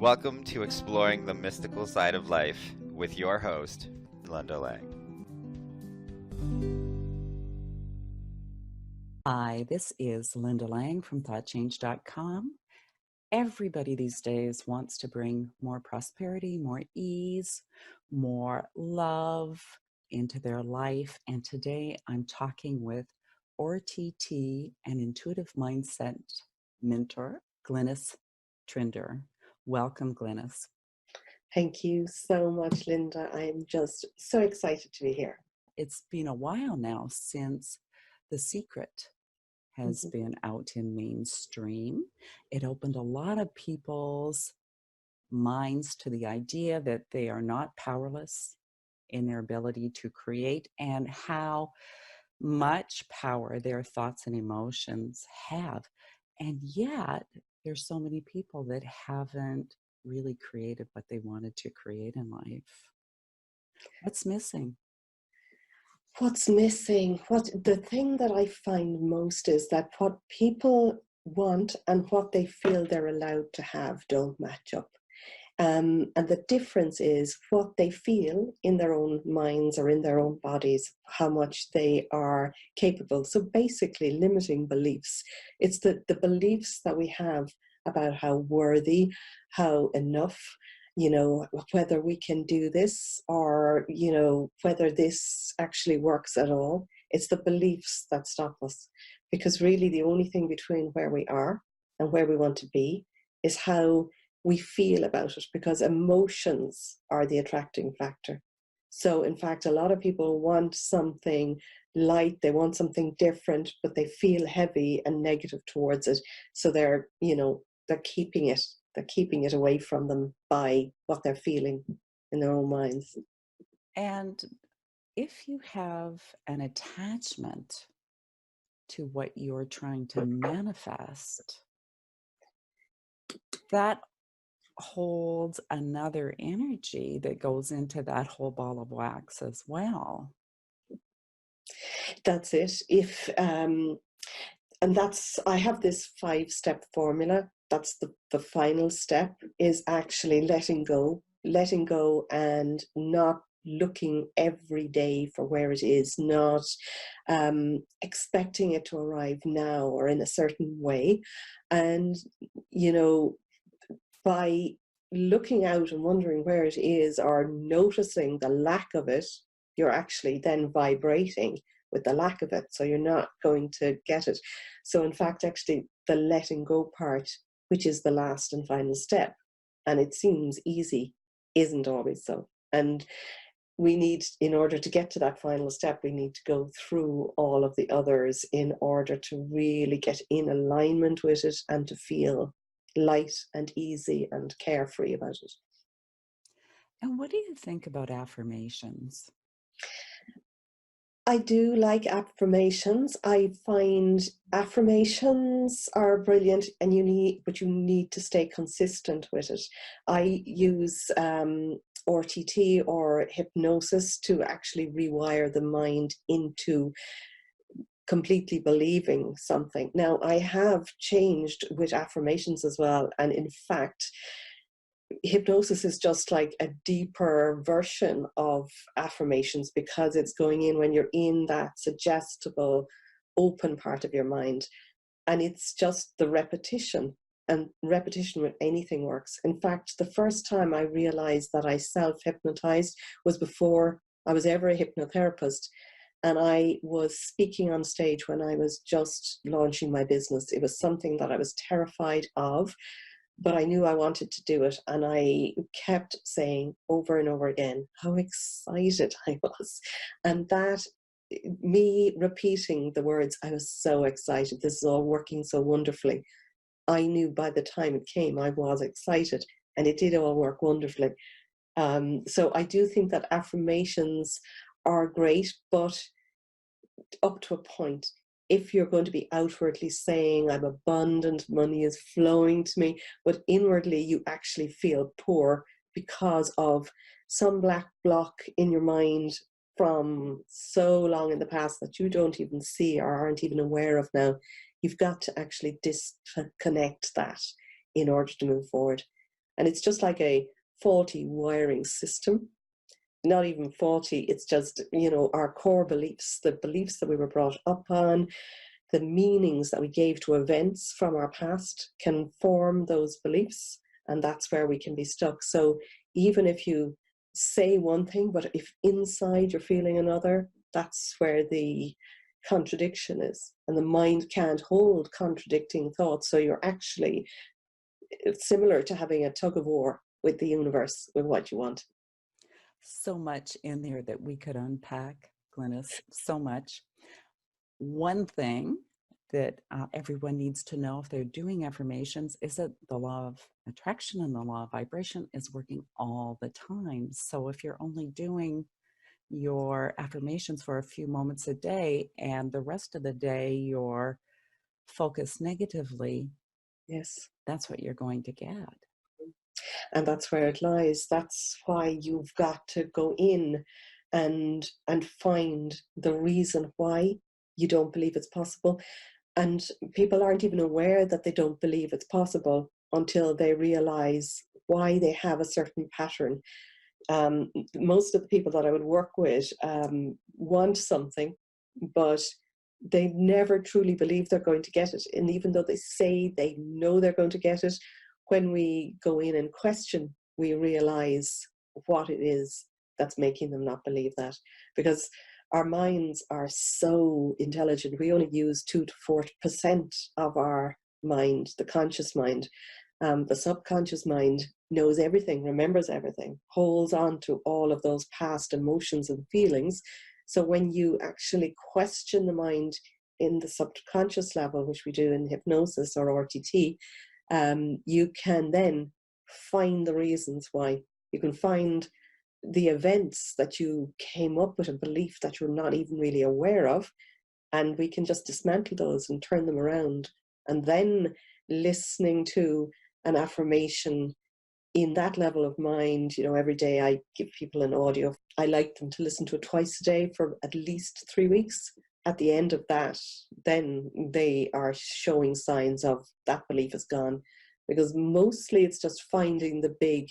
Welcome to Exploring the Mystical Side of Life with your host, Linda Lang. Hi, this is Linda Lang from ThoughtChange.com. Everybody these days wants to bring more prosperity, more ease, more love into their life. And today I'm talking with RTT and Intuitive Mindset mentor, Glynis Trinder. Welcome, Glynis. Thank you so much, Linda. I'm just so excited to be here. It's been a while now since The Secret has been out in mainstream. It opened a lot of people's minds to the idea that they are not powerless in their ability to create and how much power their thoughts and emotions have. And yet, there's so many people that haven't really created what they wanted to create in life. What's missing? What's missing? The thing that I find most is that what people want and what they feel they're allowed to have don't match up. And the difference is what they feel in their own minds or in their own bodies, how much they are capable. So basically limiting beliefs. It's the beliefs that we have about how worthy, how enough, whether we can do this or, whether this actually works at all. It's the beliefs that stop us, because really the only thing between where we are and where we want to be is how we feel about it, because emotions are the attracting factor. So in fact, a lot of people want something light, they want something different, but they feel heavy and negative towards it. So they're keeping it away from them by what they're feeling in their own minds. And if you have an attachment to what you're trying to manifest, that holds another energy that goes into that whole ball of wax as well. That's it. I have this 5-step formula. That's the final step, is actually letting go and not looking every day for where it is, not expecting it to arrive now or in a certain way. And, by looking out and wondering where it is or noticing the lack of it, you're actually then vibrating with the lack of it. So you're not going to get it. So in fact, actually the letting go part, which is the last and final step, and it seems easy, isn't always so. And we need, in order to get to that final step, we need to go through all of the others in order to really get in alignment with it and to feel light and easy and carefree about it. And what do you think about affirmations? I do like affirmations. I find affirmations are brilliant, and you need to stay consistent with it. I use RTT or hypnosis to actually rewire the mind into completely believing something. Now, I have changed with affirmations as well, and in fact, hypnosis is just like a deeper version of affirmations, because it's going in when you're in that suggestible, open part of your mind, and it's just the repetition. And repetition with anything works. In fact, the first time I realized that I self-hypnotized was before I was ever a hypnotherapist. And I was speaking on stage when I was just launching my business. It was something that I was terrified of, but I knew I wanted to do it. And I kept saying over and over again how excited I was. And that, me repeating the words, I was so excited, this is all working so wonderfully. I knew by the time it came, I was excited, and it did all work wonderfully. So I do think that affirmations are great, but up to a point. If you're going to be outwardly saying, I'm abundant, money is flowing to me, but inwardly you actually feel poor because of some black block in your mind from so long in the past that you don't even see or aren't even aware of now, you've got to actually disconnect that in order to move forward. And it's just like a faulty wiring system. Not even faulty, it's just, our core beliefs, the beliefs that we were brought up on, the meanings that we gave to events from our past can form those beliefs, and that's where we can be stuck. So even if you say one thing, but if inside you're feeling another, that's where the contradiction is. And the mind can't hold contradicting thoughts. So you're actually, it's similar to having a tug of war with the universe, with what you want. So much in there that we could unpack, Glynis, so much. One thing that everyone needs to know if they're doing affirmations is that the law of attraction and the law of vibration is working all the time. So if you're only doing your affirmations for a few moments a day and the rest of the day you're focused negatively, Yes. that's what you're going to get. And that's where it lies. That's why you've got to go in and find the reason why you don't believe it's possible. And people aren't even aware that they don't believe it's possible until they realize why they have a certain pattern. Most of the people that I would work with want something, but they never truly believe they're going to get it. And even though they say they know they're going to get it, when we go in and question, we realize what it is that's making them not believe that. Because our minds are so intelligent. We only use 2 to 4% of our mind, the conscious mind. The subconscious mind knows everything, remembers everything, holds on to all of those past emotions and feelings. So when you actually question the mind in the subconscious level, which we do in hypnosis or RTT, you can then find the reasons why. You can find the events that you came up with a belief that you're not even really aware of, and we can just dismantle those and turn them around. And then listening to an affirmation in that level of mind, every day I give people an audio. I like them to listen to it twice a day for at least 3 weeks. At the end of that, then they are showing signs of that belief is gone, because mostly it's just finding the big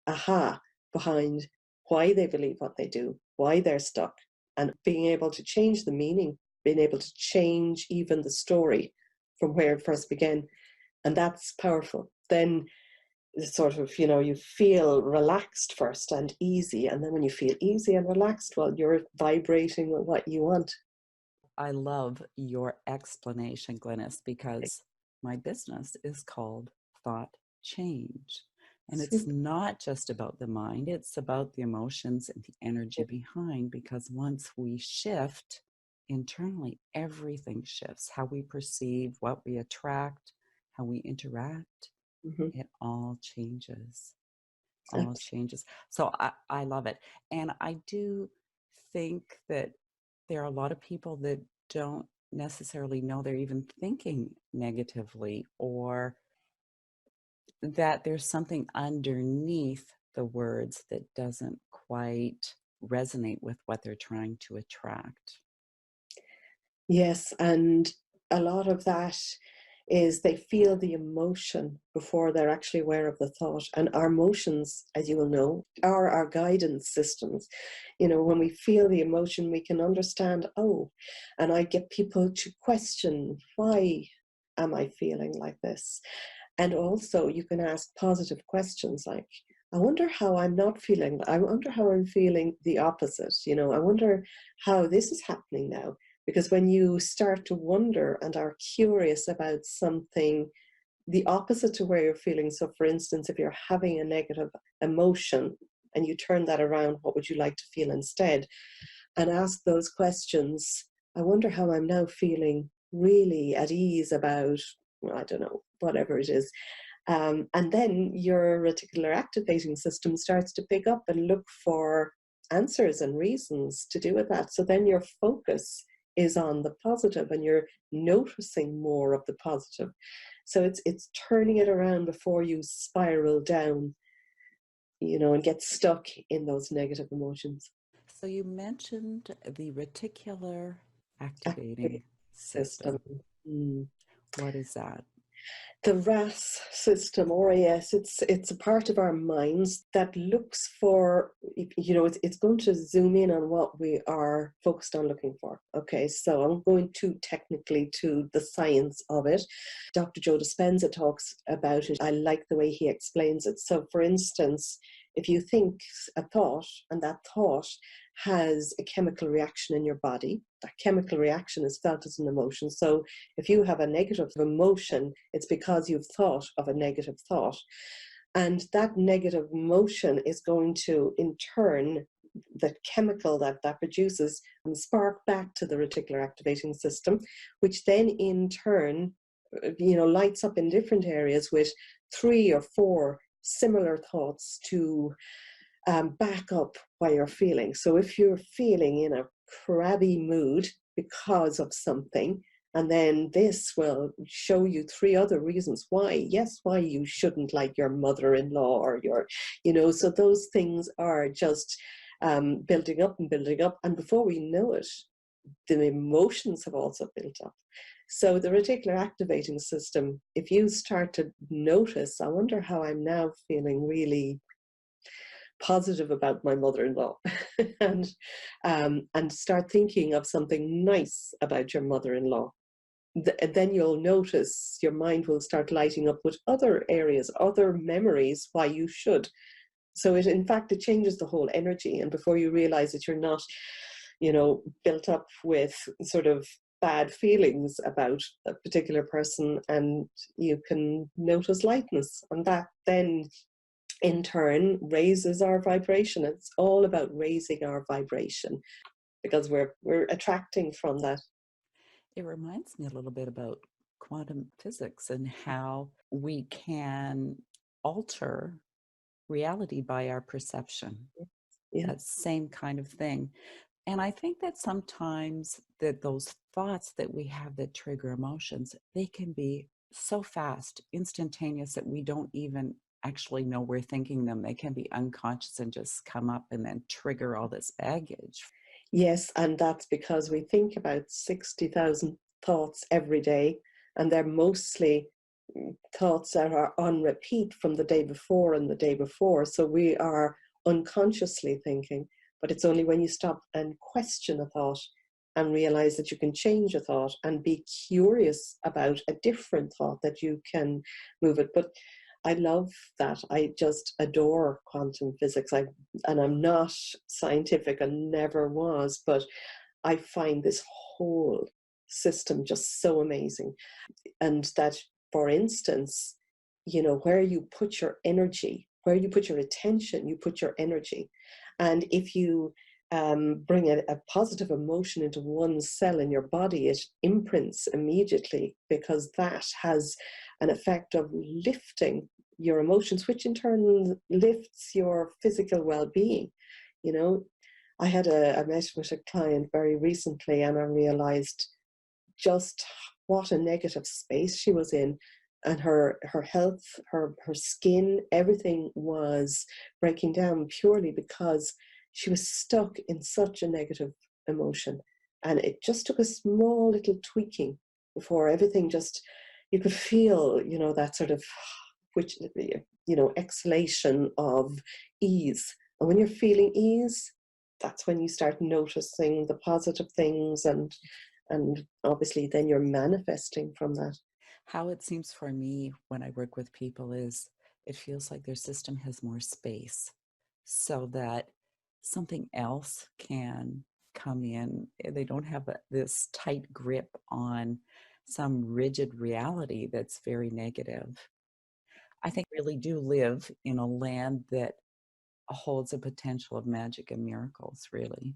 aha behind why they believe what they do, why they're stuck, and being able to change the meaning, being able to change even the story from where it first began. And that's powerful. Then sort of, you feel relaxed first and easy. And then when you feel easy and relaxed, well, you're vibrating with what you want. I love your explanation, Glynis, because my business is called Thought Change. And it's Super. not just about the mind, it's about the emotions and the energy behind, because once we shift internally, everything shifts. How we perceive, what we attract, how we interact, Mm-hmm. it all changes. All changes. So I love it. And I do think that there are a lot of people that don't necessarily know they're even thinking negatively, or that there's something underneath the words that doesn't quite resonate with what they're trying to attract. Yes, and a lot of that is they feel the emotion before they're actually aware of the thought. And our emotions, as you will know, are our guidance systems. When we feel the emotion, we can understand, and I get people to question, why am I feeling like this? And also you can ask positive questions like, I wonder how I'm not feeling. I wonder how I'm feeling the opposite. I wonder how this is happening now. Because when you start to wonder and are curious about something, the opposite to where you're feeling. So for instance, if you're having a negative emotion and you turn that around, what would you like to feel instead? And ask those questions. I wonder how I'm now feeling really at ease about, I don't know, whatever it is. And then your reticular activating system starts to pick up and look for answers and reasons to do with that. So then your focus is on the positive and you're noticing more of the positive. So it's turning it around before you spiral down, and get stuck in those negative emotions. So you mentioned the reticular activating Activating system. system. What is that? The RAS system, RAS, it's a part of our minds that looks for, it's going to zoom in on what we are focused on looking for. Okay, so I'm going too technically to the science of it. Dr. Joe Dispenza talks about it. I like the way he explains it. So for instance, if you think a thought and that thought has a chemical reaction in your body, that chemical reaction is felt as an emotion. So if you have a negative emotion, it's because you've thought of a negative thought. And that negative emotion is going to, in turn, the chemical that produces spark back to the reticular activating system, which then in turn, lights up in different areas with 3 or 4 similar thoughts to back up why you're feeling. So if you're feeling in a crabby mood because of something, and then this will show you 3 other reasons why you shouldn't like your mother-in-law or so those things are just building up and building up. And before we know it, the emotions have also built up. So the reticular activating system, if you start to notice, I wonder how I'm now feeling really positive about my mother-in-law, and start thinking of something nice about your mother-in-law, then you'll notice your mind will start lighting up with other areas, other memories why you should. So in fact, it changes the whole energy. And before you realize that you're not, built up with sort of bad feelings about a particular person, and you can notice lightness. And that then in turn raises our vibration. It's all about raising our vibration because we're attracting from that. It reminds me a little bit about quantum physics and how we can alter reality by our perception. Yeah. That same kind of thing. And I think that sometimes that those thoughts that we have that trigger emotions, they can be so fast, instantaneous, that we don't even actually know we're thinking them. They can be unconscious and just come up and then trigger all this baggage. Yes, and that's because we think about 60,000 thoughts every day, and they're mostly thoughts that are on repeat from the day before and the day before. So we are unconsciously thinking, but it's only when you stop and question a thought and realize that you can change a thought and be curious about a different thought that you can move it. But I love that. I just adore quantum physics. And I'm not scientific and never was, but I find this whole system just so amazing. And that, for instance, where you put your energy, where you put your attention, you put your energy. And if you bring a positive emotion into one cell in your body, it imprints immediately, because that has an effect of lifting your emotions, which in turn lifts your physical well-being. I had I met with a client very recently, and I realized just what a negative space she was in, and her health, her skin, everything was breaking down purely because she was stuck in such a negative emotion. And it just took a small little tweaking before everything just, you could feel, that sort of, which, exhalation of ease. And when you're feeling ease, that's when you start noticing the positive things, and obviously then you're manifesting from that. How it seems for me when I work with people is it feels like their system has more space so that something else can come in. They don't have this tight grip on some rigid reality that's very negative. I think we really do live in a land that holds a potential of magic and miracles, really.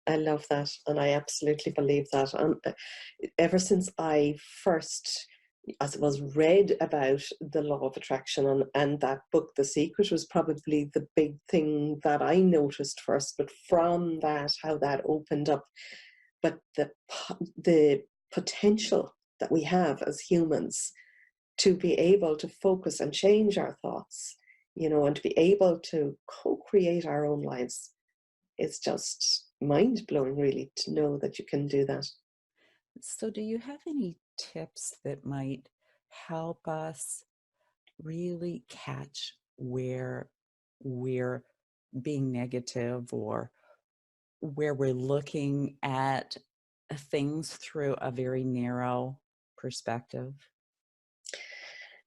I love that, and I absolutely believe that. And ever since I first, I suppose, read about the law of attraction, and that book, The Secret, was probably the big thing that I noticed first. But from that, how that opened up, but the potential that we have as humans to be able to focus and change our thoughts, and to be able to co-create our own lives. It's just mind-blowing, really, to know that you can do that. So, do you have any tips that might help us really catch where we're being negative or where we're looking at things through a very narrow perspective?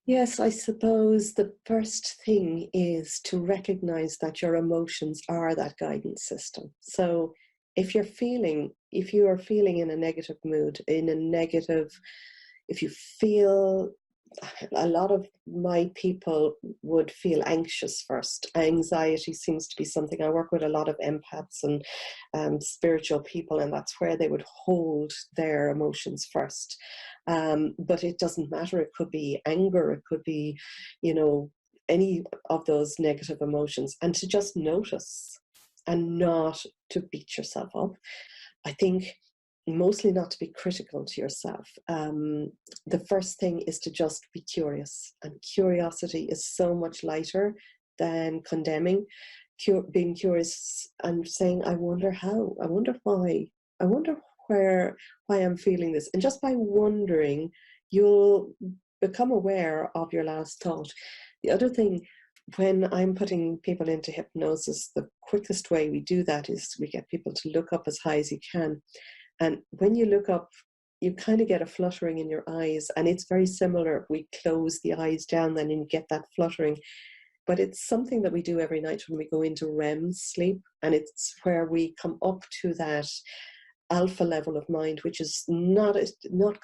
Yes, I suppose the first thing is to recognize that your emotions are that guidance system. So if you are feeling in a negative mood, if you feel, a lot of my people would feel anxious first. Anxiety seems to be something, I work with a lot of empaths and spiritual people, and that's where they would hold their emotions first. But it doesn't matter. It could be anger, it could be, any of those negative emotions, and to just notice and not to beat yourself up. I think mostly not to be critical to yourself. The first thing is to just be curious, and curiosity is so much lighter than condemning. Being curious and saying, I wonder how, I wonder why, I wonder why I'm feeling this. And just by wondering, you'll become aware of your last thought. The other thing, when I'm putting people into hypnosis, the quickest way we do that is we get people to look up as high as you can. And when you look up, you kind of get a fluttering in your eyes. And it's very similar. We close the eyes down, then you get that fluttering. But it's something that we do every night when we go into REM sleep. And it's where we come up to that alpha level of mind, which is not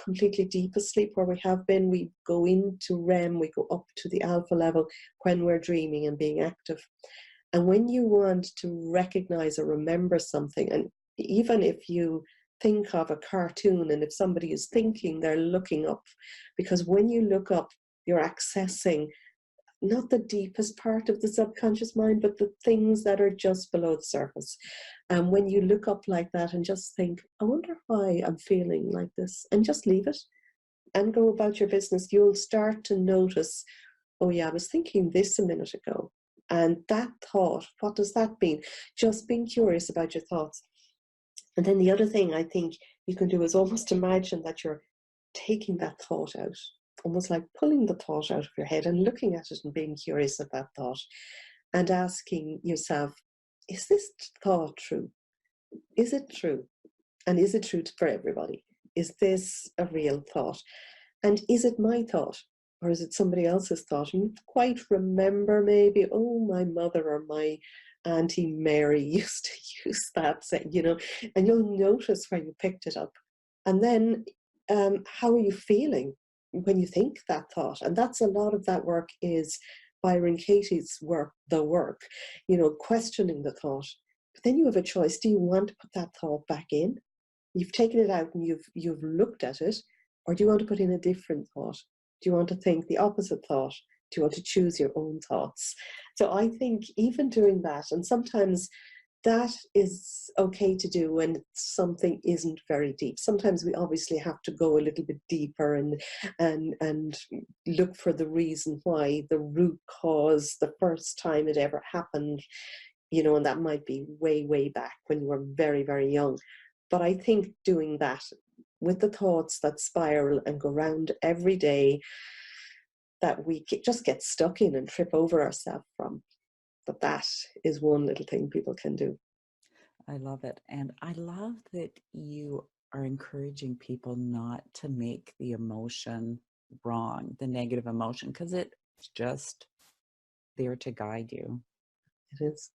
completely deep asleep where we have been. We go into REM, we go up to the alpha level when we're dreaming and being active. And when you want to recognize or remember something, and even if you think of a cartoon, and if somebody is thinking, they're looking up, because when you look up, you're accessing not the deepest part of the subconscious mind, but the things that are just below the surface. And when you look up like that and just think, I wonder why I'm feeling like this, and just leave it and go about your business, you'll start to notice, oh yeah, I was thinking this a minute ago. And that thought, what does that mean? Just being curious about your thoughts. And then the other thing I think you can do is almost imagine that you're taking that thought out, almost like pulling the thought out of your head and looking at it and being curious at that thought and asking yourself, is this thought true? Is it true? And is it true for everybody? Is this a real thought? And is it my thought? Or is it somebody else's thought? And you quite remember maybe, oh, my mother or my Auntie Mary used to use that, and you'll notice where you picked it up. And then how are you feeling when you think that thought? And that's a lot of that work is Byron Katie's work, the work, questioning the thought. But then you have a choice. Do you want to put that thought back in? You've taken it out and you've looked at it, or do you want to put in a different thought? Do you want to think the opposite thought? Do you want to choose your own thoughts? So I think even doing that, and sometimes that is okay to do when something isn't very deep. Sometimes we obviously have to go a little bit deeper and look for the reason why, the root cause, the first time it ever happened, and that might be way, way back when you were very, very young. But I think doing that with the thoughts that spiral and go round every day, that we just get stuck in and trip over ourselves from. But that is one little thing people can do. I love it. And I love that you are encouraging people not to make the emotion wrong, the negative emotion, because it's just there to guide you. It is.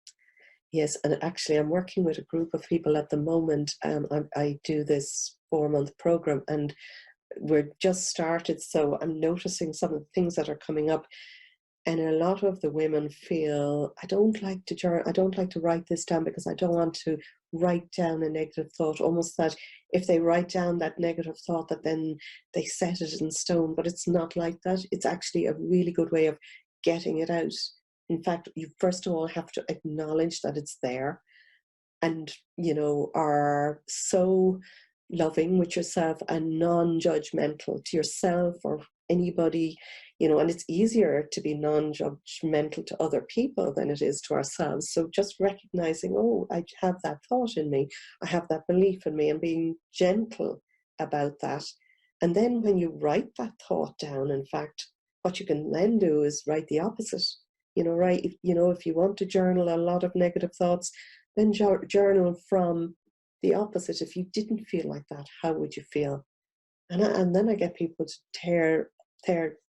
Yes, and actually I'm working with a group of people at the moment. I do this 4-month program, and we're just started, so I'm noticing some of the things that are coming up. And a lot of the women feel, I don't like to write this down because I don't want to write down a negative thought, almost that if they write down that negative thought that then they set it in stone. But it's not like that. It's actually a really good way of getting it out. In fact, you first of all have to acknowledge that it's there, and are so loving with yourself and non-judgmental to yourself or anybody, and it's easier to be non-judgmental to other people than it is to ourselves. So just recognizing, oh, I have that thought in me, I have that belief in me, and being gentle about that, And then when you write that thought down, in fact, what you can then do is write the opposite. If you want to journal a lot of negative thoughts, then journal from the opposite. If you didn't feel like that, how would you feel? And then I get people to tear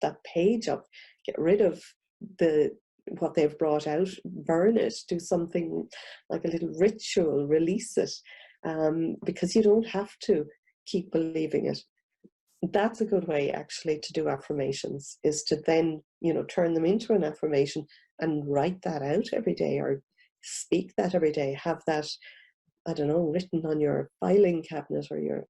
that page up, get rid of what they've brought out, burn it, do something like a little ritual, release it, because you don't have to keep believing it. That's a good way actually to do affirmations, is to then, turn them into an affirmation and write that out every day, or speak that every day. Have that, I don't know, written on your filing cabinet or your...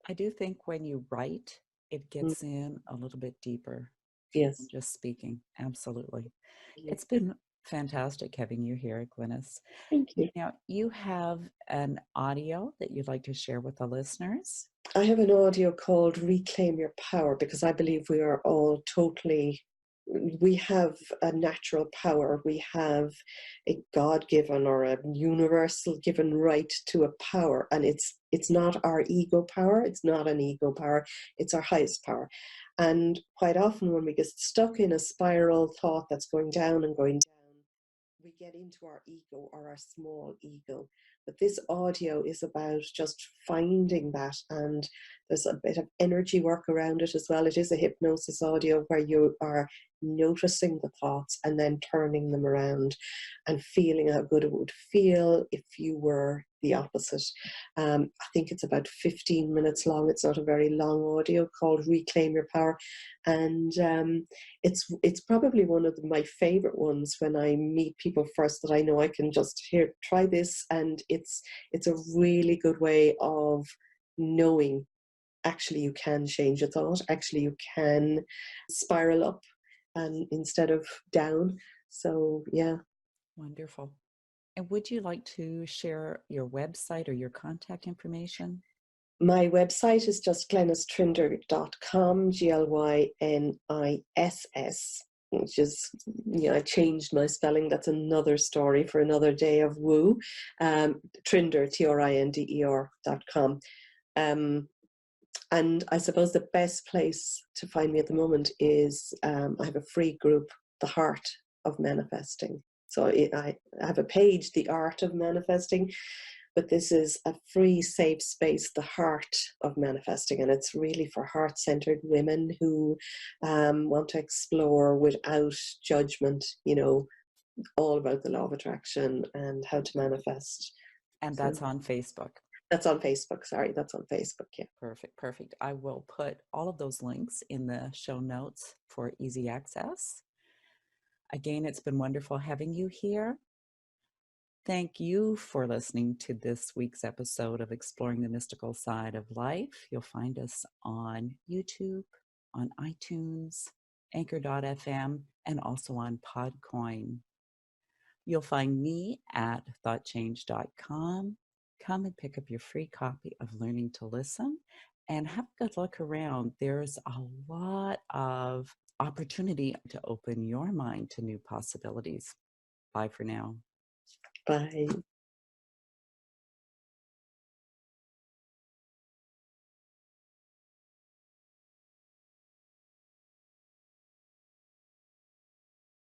I do think when you write, it Mm, gets in a little bit deeper than yes. just speaking. Absolutely. Yeah. It's been fantastic having you here, Glynis. Thank you. Now, you have an audio that you'd like to share with the listeners. I have an audio called Reclaim Your Power, because I believe we are all we have a natural power. We have a God-given or a universal given right to a power. And it's not our ego power. It's not an ego power. It's our highest power. And quite often when we get stuck in a spiral thought that's going down and going down, we get into our ego or our small ego. But this audio is about just finding that, and there's a bit of energy work around it as well. It is a hypnosis audio where you are noticing the thoughts and then turning them around and feeling how good it would feel if you were the opposite. I think it's about 15 minutes long. It's not a very long audio, called Reclaim Your Power. And it's probably one of my favorite ones when I meet people first, that I know I can just try this. And it's a really good way of knowing actually you can change a thought, actually you can spiral up and instead of down. So yeah. Wonderful. And would you like to share your website or your contact information? My website is just glynistrinder.com, GLYNISS, which is, I changed my spelling. That's another story for another day of woo. Trinder, TRINDER.com. And I suppose the best place to find me at the moment is I have a free group, The Heart of Manifesting. So I have a page, The Art of Manifesting, but this is a free, safe space, The Heart of Manifesting. And it's really for heart-centered women who want to explore without judgment, all about the law of attraction and how to manifest. And that's on Facebook. That's on Facebook. Sorry, that's on Facebook. Yeah. Perfect. Perfect. I will put all of those links in the show notes for easy access. Again, it's been wonderful having you here. Thank you for listening to this week's episode of Exploring the Mystical Side of Life. You'll find us on YouTube, on iTunes, Anchor.fm, and also on Podcoin. You'll find me at thoughtchange.com. Come and pick up your free copy of Learning to Listen and have a good look around. There's a lot of opportunity to open your mind to new possibilities. Bye for now. Bye.